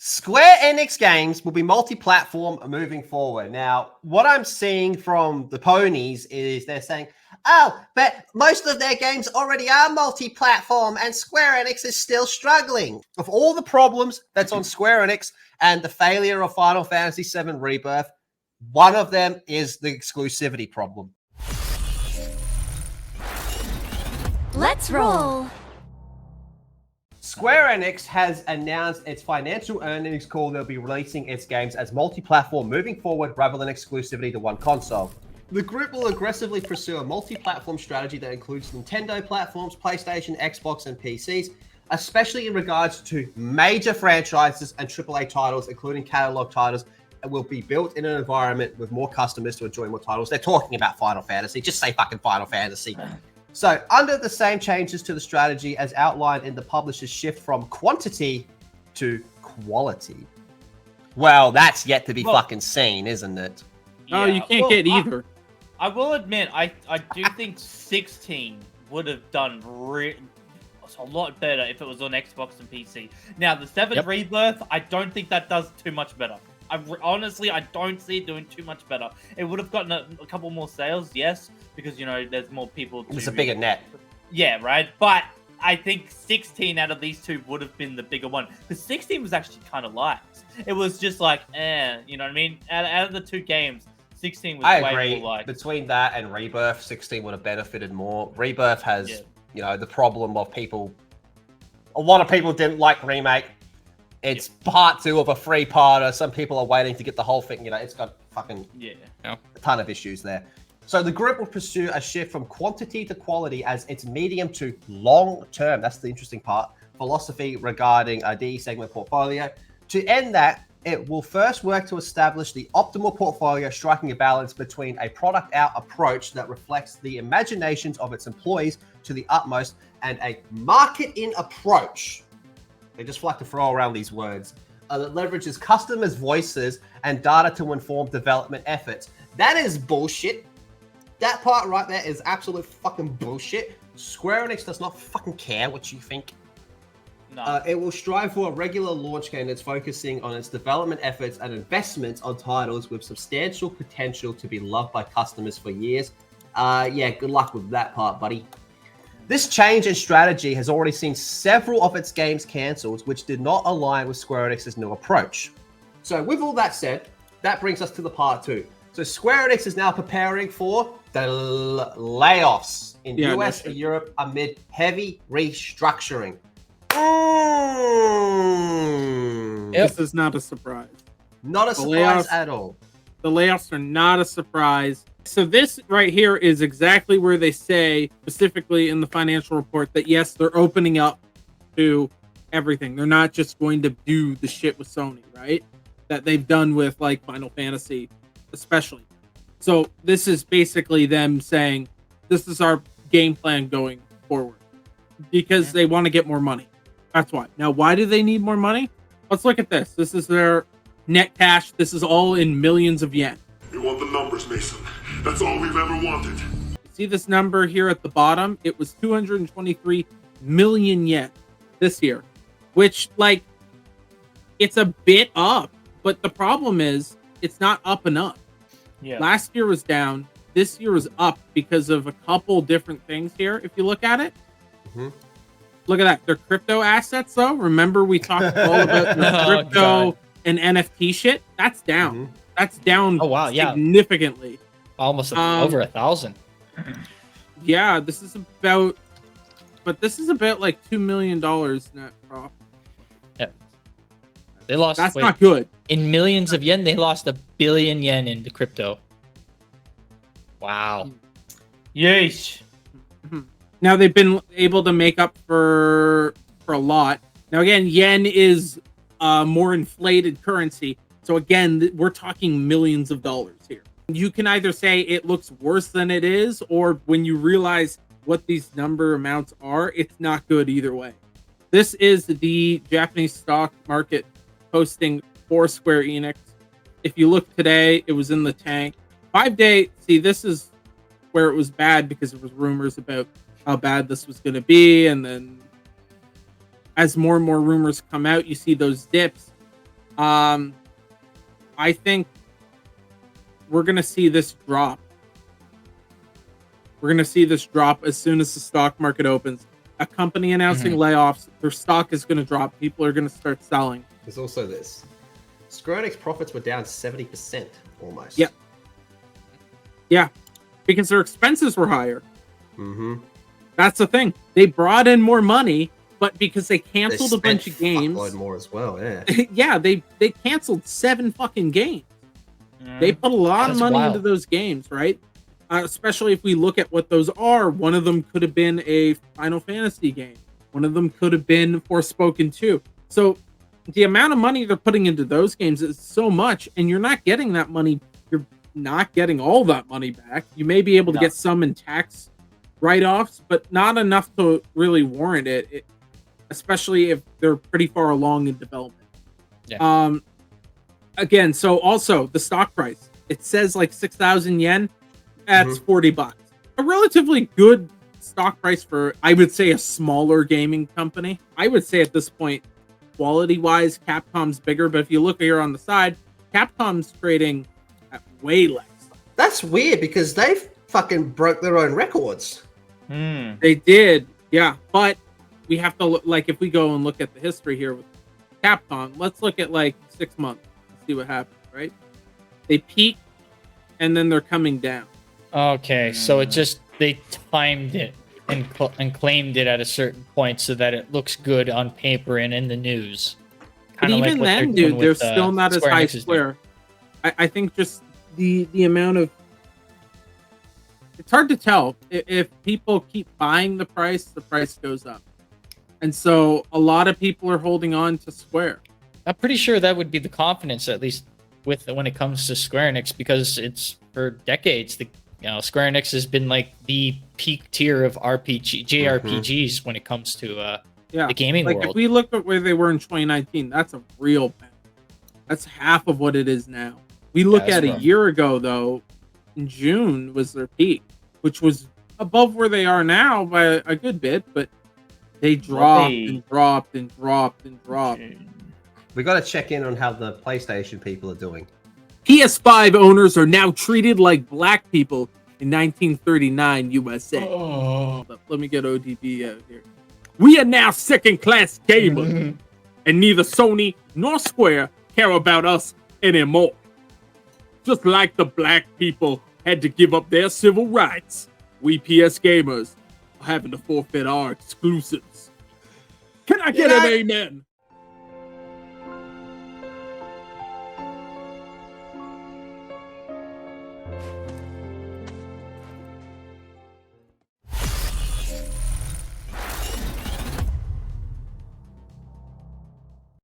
Square Enix games will be multi-platform moving forward. Now, what I'm seeing from the ponies is they're saying, oh, but most of their games already are multi-platform and Square Enix is still struggling. Of all the problems that's on Square Enix and the failure of Final Fantasy VII Rebirth, one of them is the exclusivity problem. Let's roll. Square Enix has announced its financial earnings call. They'll be releasing its games as multi-platform moving forward rather than exclusivity to one console. The group will aggressively pursue a multi-platform strategy that includes Nintendo platforms, PlayStation, Xbox, and PCs, especially in regards to major franchises and AAA titles, including catalog titles, that will be built in an environment with more customers to enjoy more titles. They're talking about Final Fantasy. Just say fucking Final Fantasy. So, under the same changes to the strategy as outlined in the publisher's shift from quantity to quality. Well, that's yet to be fucking seen, isn't it? No, you can't get either. I will admit, I do think 16 would have done a lot better if it was on Xbox and PC. Now, the 7 Rebirth, I don't think that does too much better. Honestly, I don't see it doing too much better. It would have gotten a couple more sales, yes, because, you know, there's more people. It's a bigger net. Yeah, right? But I think 16 out of these two would have been the bigger one. Because 16 was actually kind of light. It was just like, you know what I mean? Out of the two games, 16 was way more light. Between that and Rebirth, 16 would have benefited more. Rebirth has, you know, the problem of people. A lot of people didn't like Remake. It's part 2 of a 3-parter. Some people are waiting to get the whole thing. You know, it's got fucking a ton of issues there. So the group will pursue a shift from quantity to quality as its medium to long term. That's the interesting part. Philosophy regarding a DE segment portfolio. To end that, it will first work to establish the optimal portfolio, striking a balance between a product out approach that reflects the imaginations of its employees to the utmost and a market in approach. They just like to throw around these words that leverages customers' voices and data to inform development efforts. That is bullshit. That part right there is absolute fucking bullshit. Square Enix does not fucking care what you think. No. It will strive for a regular launch game that's focusing on its development efforts and investments on titles with substantial potential to be loved by customers for years. Yeah, good luck with that part, buddy. This change in strategy has already seen several of its games cancelled, which did not align with Square Enix's new approach. So with all that said, that brings us to the part 2. So Square Enix is now preparing for the layoffs in US and Europe amid heavy restructuring. This is not a surprise. Not a surprise at all. The layoffs are not a surprise. So this right here is exactly where they say, specifically in the financial report, that yes, they're opening up to everything. They're not just going to do the shit with Sony, right? That they've done with like Final Fantasy, especially. So this is basically them saying, this is our game plan going forward. Because they want to get more money. That's why. Now, why do they need more money? Let's look at this. This is their net cash. This is all in millions of yen. We want the numbers, Mason. That's all we've ever wanted. See this number here at the bottom? It was 223 million yen this year, which, like, it's a bit up, but the problem is it's not up and up. Yeah. Last year was down. This year was up because of a couple different things here. If you look at it, look at that. Their crypto assets, though. Remember we talked all about their crypto and NFT shit? That's down. That's down significantly. Almost over 1,000. Yeah, this is about like $2 million net profit. Yeah. They lost. That's not good. In millions of yen, they lost 1 billion yen into crypto. Wow. Yeesh. Now they've been able to make up for a lot. Now again, yen is more inflated currency. So again, we're talking millions of dollars here. You can either say it looks worse than it is, or when you realize what these number amounts are, it's not good either way. This is the Japanese stock market posting for Square Enix. If you look today, it was in the tank. 5-day, see, this is where it was bad because there was rumors about how bad this was going to be. And then as more and more rumors come out, you see those dips. I think we're gonna see this drop. We're gonna see this drop as soon as the stock market opens. A company announcing layoffs, their stock is gonna drop. People are gonna start selling. There's also this. Square Enix profits were down 70% almost. Yeah. Yeah, because their expenses were higher. Mm-hmm. That's the thing. They brought in more money, but because they canceled They a bunch spent of games, fuckload more as well. Yeah. yeah, they canceled 7 fucking games. They put a lot of That's money wild. into those games, right? Especially if we look at what those are. One of them could have been a Final Fantasy game. One of them could have been Forspoken 2. So the amount of money they're putting into those games is so much, and you're not getting that money. You're not getting all that money back. You may be able to get some in tax write-offs, but not enough to really warrant it, especially if they're pretty far along in development. Yeah. Again, so also the stock price. It says like 6,000 yen. That's $40. A relatively good stock price for, I would say, a smaller gaming company. I would say at this point, quality-wise, Capcom's bigger. But if you look here on the side, Capcom's trading at way less. That's weird because they've fucking broke their own records. They did, yeah. But we have to look, like, if we go and look at the history here with Capcom, let's look at like 6 months and see what happens, right? They peak and then they're coming down. Okay, so it just they timed it and claimed it at a certain point so that it looks good on paper and in the news. But Kinda even what they're then, doing dude, they're with, still not as Square high Enix is doing. square. I think just the amount of, it's hard to tell. If people keep buying the price goes up. And so a lot of people are holding on to Square. I'm pretty sure that would be the confidence, at least with when it comes to Square Enix, because it's for decades. Square Enix has been like the peak tier of JRPGs when it comes to the gaming like world. If we look at where they were in 2019, that's a real bang. That's half of what it is now. We look that's at a rough. year ago, though, in June was their peak, which was above where they are now by a good bit, but they dropped and dropped and dropped and dropped. We got to check in on how the PlayStation people are doing. PS5 owners are now treated like black people in 1939 USA. Let me get ODB out here. We are now second-class gamers, and neither Sony nor Square care about us anymore. Just like the black people had to give up their civil rights, we PS gamers are having to forfeit our exclusives. Can I get an amen?